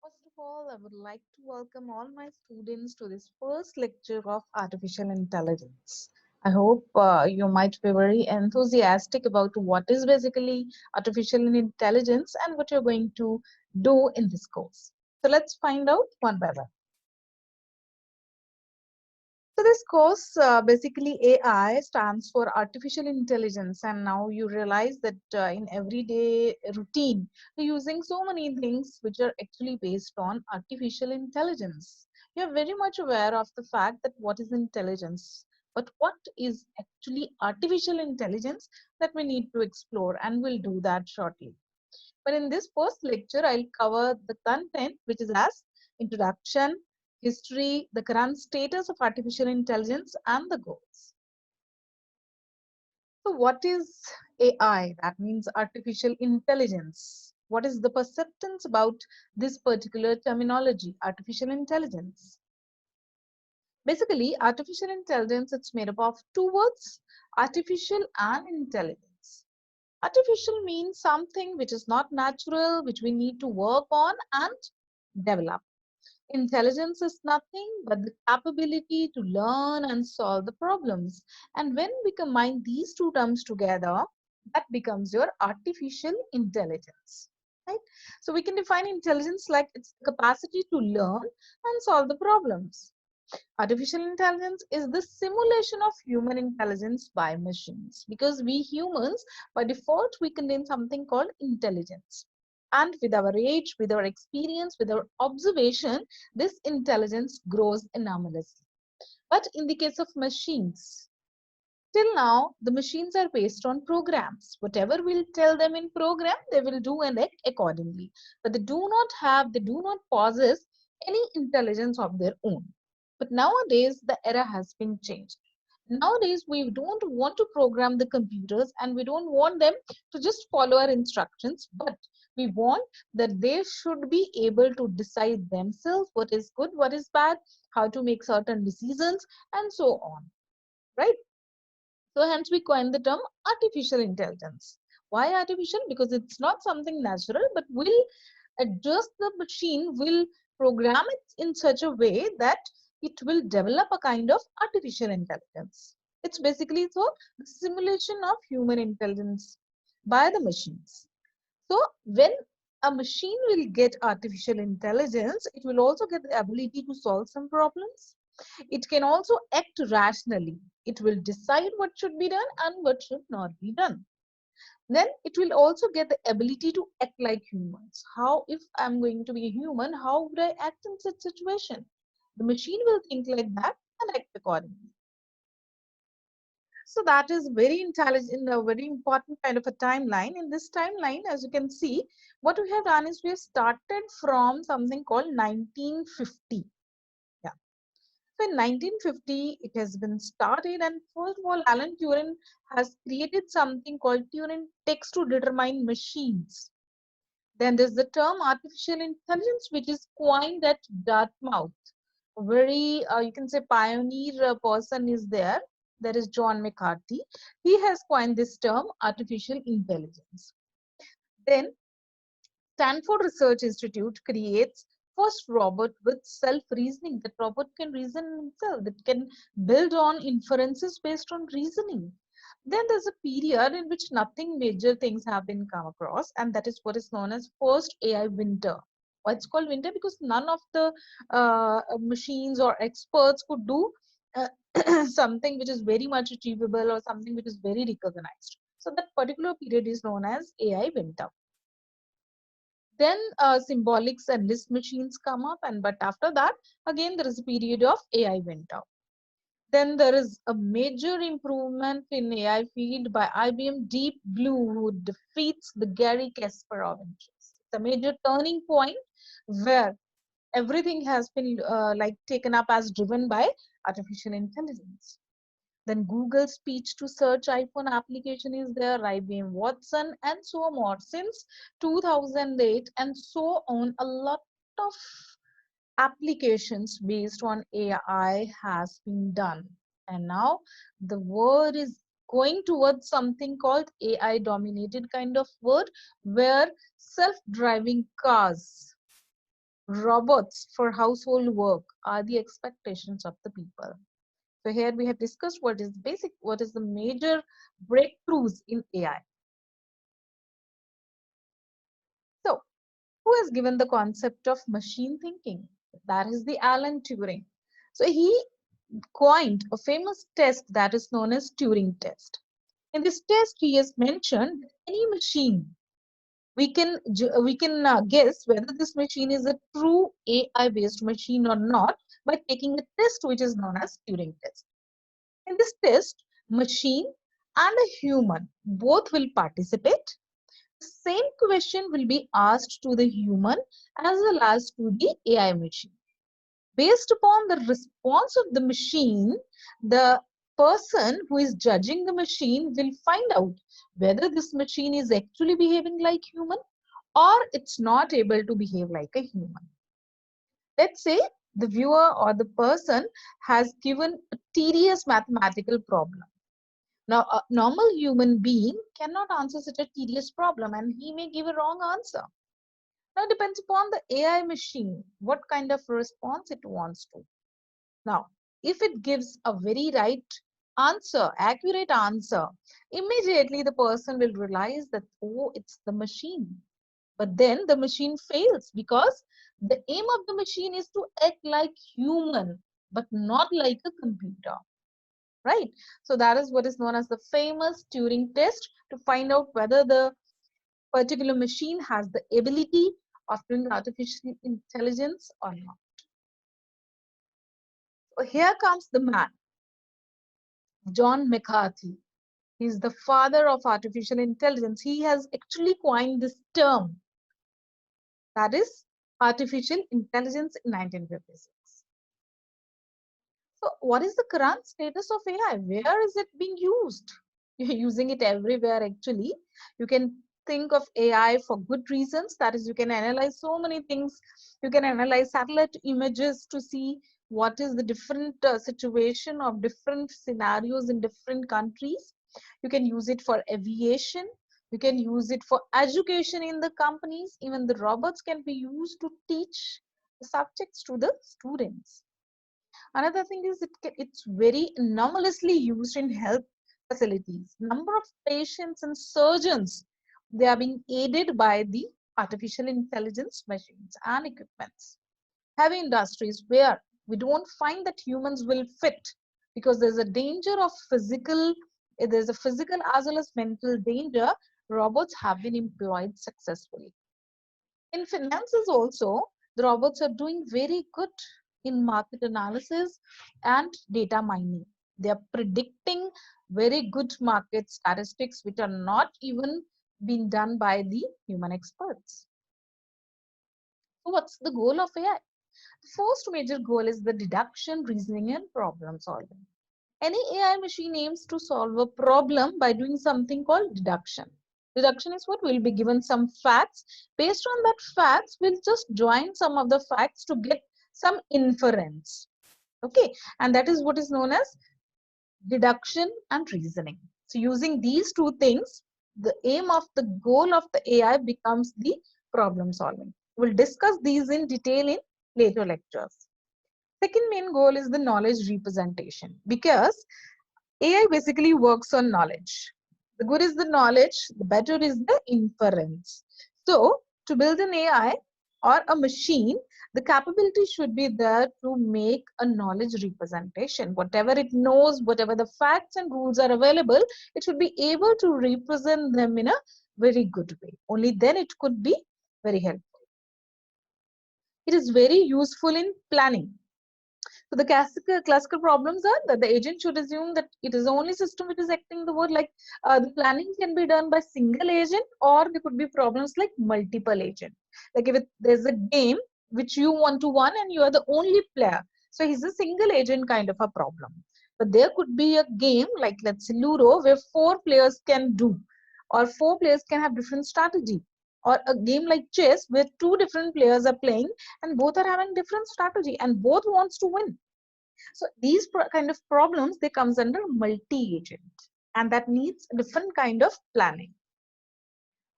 First of all, I would like to welcome all my students to this first lecture of artificial intelligence. I hope you might be very enthusiastic about what is basically artificial intelligence and what you're going to do in this course. So let's find out one by one. So this course, basically AI stands for artificial intelligence, and now you realize that in everyday routine, we're using so many things which are actually based on artificial intelligence. You're very much aware of the fact that what is intelligence, but what is actually artificial intelligence that we need to explore, and we'll do that shortly. But in this first lecture, I'll cover the content, which is as introduction, history, the current status of artificial intelligence, and the goals. So what is AI? That means artificial intelligence. What is the perceptions about this particular terminology, artificial intelligence? Basically, artificial intelligence, it's made up of two words, artificial and intelligence. Artificial means something which is not natural, which we need to work on and develop. Intelligence is nothing but the capability to learn and solve the problems. And when we combine these two terms together, that becomes your artificial intelligence. Right? So we can define intelligence like its capacity to learn and solve the problems. Artificial intelligence is the simulation of human intelligence by machines, because we humans, by default, we contain something called intelligence. And with our age, with our experience, with our observation, this intelligence grows enormously. But in the case of machines, till now, the machines are based on programs. Whatever we'll tell them in program, they will do and act accordingly. But they do not possess any intelligence of their own. But nowadays, the era has been changed. Nowadays, we don't want to program the computers and we don't want them to just follow our instructions, but we want that they should be able to decide themselves what is good, what is bad, how to make certain decisions, and so on. Right? So hence we coined the term artificial intelligence. Why artificial? Because it's not something natural, but will adjust the machine, will program it in such a way that it will develop a kind of artificial intelligence. It's basically so the simulation of human intelligence by the machines. So when a machine will get artificial intelligence, it will also get the ability to solve some problems. It can also act rationally. It will decide what should be done and what should not be done. Then it will also get the ability to act like humans. How, if I'm going to be a human, how would I act in such situation? The machine will think like that and act accordingly. So that is very intelligent, a very important kind of a timeline. In this timeline, as you can see, what we have done is we have started from something called 1950. Yeah. So in 1950, it has been started, and first of all, Alan Turing has created something called Turing text to determine machines. Then there's the term artificial intelligence, which is coined at Dartmouth. A very, you can say, pioneer person is there. There is John McCarthy. He has coined this term artificial intelligence. Then Stanford Research Institute creates first robot with self-reasoning. That robot can reason himself. It can build on inferences based on reasoning. Then there's a period in which nothing major things have been come across, and that is what is known as first AI winter. Why it's called winter? Because none of the machines or experts could do something which is very much achievable or something which is very recognized. So that particular period is known as AI winter. Then symbolics and list machines come up, and but after that, again there is a period of AI winter. Then there is a major improvement in AI field by IBM Deep Blue, who defeats the Gary Kasparov interest. It's a major turning point where everything has been like taken up as driven by artificial intelligence. Then Google speech to search iPhone application is there, IBM Watson, and so more. Since 2008 and so on, a lot of applications based on AI has been done. And now the world is going towards something called AI dominated kind of world, where self-driving cars robots for household work are the expectations of the people. So here we have discussed what is the major breakthroughs in AI. So who has given the concept of machine thinking? That is the Alan Turing. So he coined a famous test that is known as Turing test. In this test, he has mentioned that any machine, we can guess whether this machine is a true AI based machine or not by taking a test which is known as Turing test. In this test, machine and a human both will participate. The same question will be asked to the human as well as to the AI machine. Based upon the response of the machine, the person who is judging the machine will find out whether this machine is actually behaving like human or it's not able to behave like a human. Let's say the viewer or the person has given a tedious mathematical problem. Now, a normal human being cannot answer such a tedious problem and he may give a wrong answer. Now, it depends upon the AI machine, what kind of response it wants to. Now, if it gives a very right answer, accurate answer, immediately the person will realize that, oh, it's the machine. But then the machine fails because the aim of the machine is to act like human, but not like a computer, right? So that is what is known as the famous Turing test to find out whether the particular machine has the ability of doing artificial intelligence or not. So here comes the man, John McCarthy. He's the father of artificial intelligence. He has actually coined this term, that is artificial intelligence, in 1956. So what is the current status of AI? Where is it being used? You're using it everywhere actually. You can think of AI for good reasons. That is, you can analyze so many things. You can analyze satellite images to see what is the different situation of different scenarios in different countries. You can use it for aviation. You can use it for education in the companies. Even the robots can be used to teach the subjects to the students. Another thing is it's very anomalously used in health facilities. Number of patients and surgeons, they are being aided by the artificial intelligence machines and equipments. Heavy industries where we don't find that humans will fit because there's a danger of there's a physical as well as mental danger, robots have been employed successfully. In finances also, the robots are doing very good in market analysis and data mining. They are predicting very good market statistics which are not even being done by the human experts. So what's the goal of AI? The first major goal is the deduction, reasoning, and problem solving. Any AI machine aims to solve a problem by doing something called deduction. Deduction is what? We'll be given some facts. Based on that facts, we'll just join some of the facts to get some inference. Okay, and that is what is known as deduction and reasoning. So using these two things, the aim of the goal of the AI becomes the problem solving. We'll discuss these in detail in later lectures. Second main goal is the knowledge representation, because AI basically works on knowledge. The good is the knowledge, the better is the inference. So to build an AI or a machine, the capability should be there to make a knowledge representation. Whatever it knows, whatever the facts and rules are available, it should be able to represent them in a very good way. Only then it could be very helpful. It is very useful in planning. So the classical problems are that the agent should assume that it is the only system which is acting the word, like the planning can be done by single agent, or there could be problems like multiple agent. Like if there's a game which you want to win and you are the only player, so he's a single agent kind of a problem. But there could be a game like, let's say, Ludo, where 4 players can do, or 4 players can have different strategy, or a game like chess where 2 different players are playing and both are having different strategy and both wants to win. So these kind of problems, they comes under multi-agent, and that needs a different kind of planning.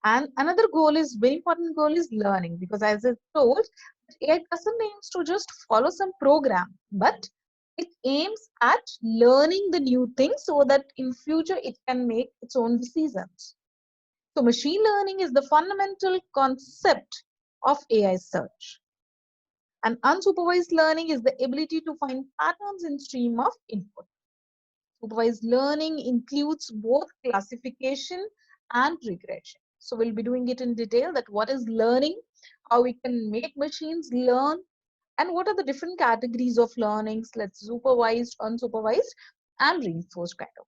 And another goal is, very important goal is learning, because as I told, AI doesn't aim to just follow some program, but it aims at learning the new things so that in future it can make its own decisions. So machine learning is the fundamental concept of AI search. And unsupervised learning is the ability to find patterns in stream of input. Supervised learning includes both classification and regression. So we'll be doing it in detail, that what is learning, how we can make machines learn, and what are the different categories of learnings, like supervised, unsupervised, and reinforced kind of.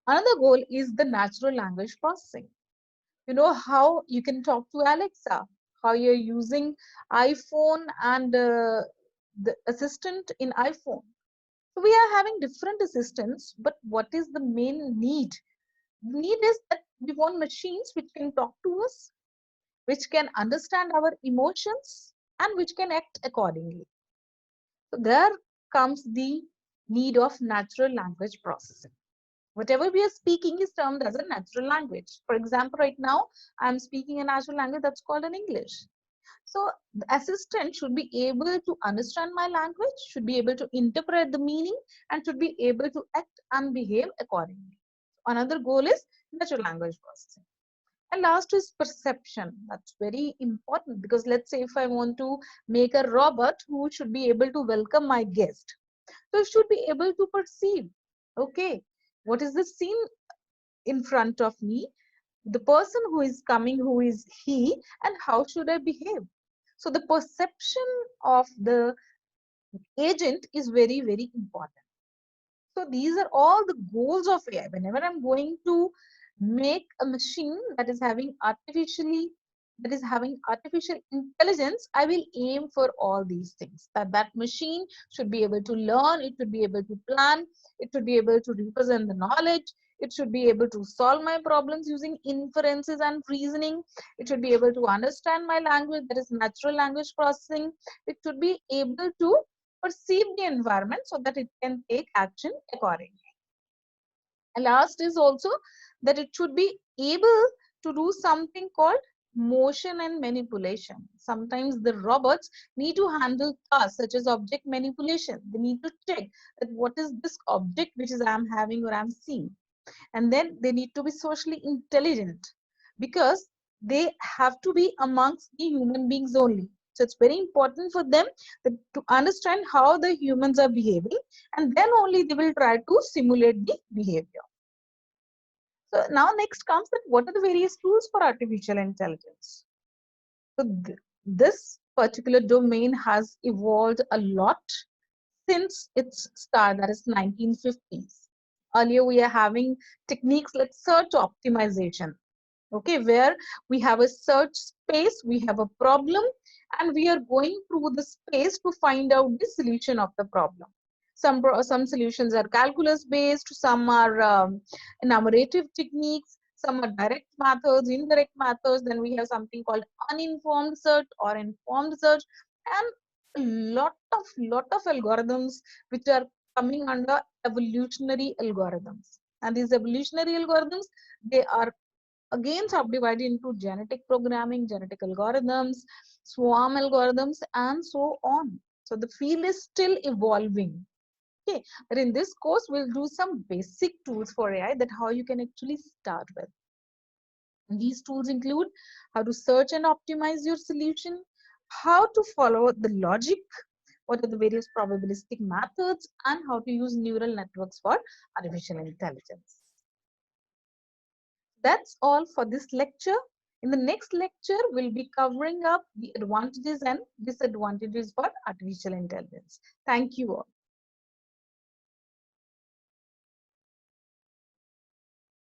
Another goal is the natural language processing. You know how you can talk to Alexa, how you're using iPhone and the assistant in iPhone. So we are having different assistants, but what is the main need? The need is that we want machines which can talk to us, which can understand our emotions, and which can act accordingly. So there comes the need of natural language processing. Whatever we are speaking is termed as a natural language. For example, right now, I'm speaking a natural language that's called an English. So the assistant should be able to understand my language, should be able to interpret the meaning, and should be able to act and behave accordingly. Another goal is natural language processing. And last is perception. That's very important, because let's say if I want to make a robot who should be able to welcome my guest, so it should be able to perceive, okay, what is the scene in front of me, the person who is coming, who is he, and how should I behave. So the perception of the agent is very, very important. So these are all the goals of AI. Whenever I'm going to make a machine that is having artificial intelligence, I will aim for all these things. That machine should be able to learn, it should be able to plan, it should be able to represent the knowledge, it should be able to solve my problems using inferences and reasoning, it should be able to understand my language, that is natural language processing, it should be able to perceive the environment so that it can take action accordingly. And last is also that it should be able to do something called motion and manipulation. Sometimes the robots need to handle tasks such as object manipulation. They need to check that what is this object which is I'm having or I'm seeing. And then they need to be socially intelligent, because they have to be amongst the human beings only. So it's very important for them to understand how the humans are behaving, and then only they will try to simulate the behavior. So now next comes that what are the various tools for artificial intelligence? So this particular domain has evolved a lot since its start, that is 1950s. Earlier we are having techniques like search optimization, okay, where we have a search space, we have a problem, and we are going through the space to find out the solution of the problem. Some solutions are calculus based, some are enumerative techniques, some are direct methods, indirect methods. Then we have something called uninformed search or informed search, and a lot of algorithms which are coming under evolutionary algorithms. And these evolutionary algorithms, they are again subdivided into genetic programming, genetic algorithms, swarm algorithms, and so on. So the field is still evolving. Okay, but in this course, we'll do some basic tools for AI, that how you can actually start with. And these tools include how to search and optimize your solution, how to follow the logic, what are the various probabilistic methods, and how to use neural networks for artificial intelligence. That's all for this lecture. In the next lecture, we'll be covering up the advantages and disadvantages for artificial intelligence. Thank you all.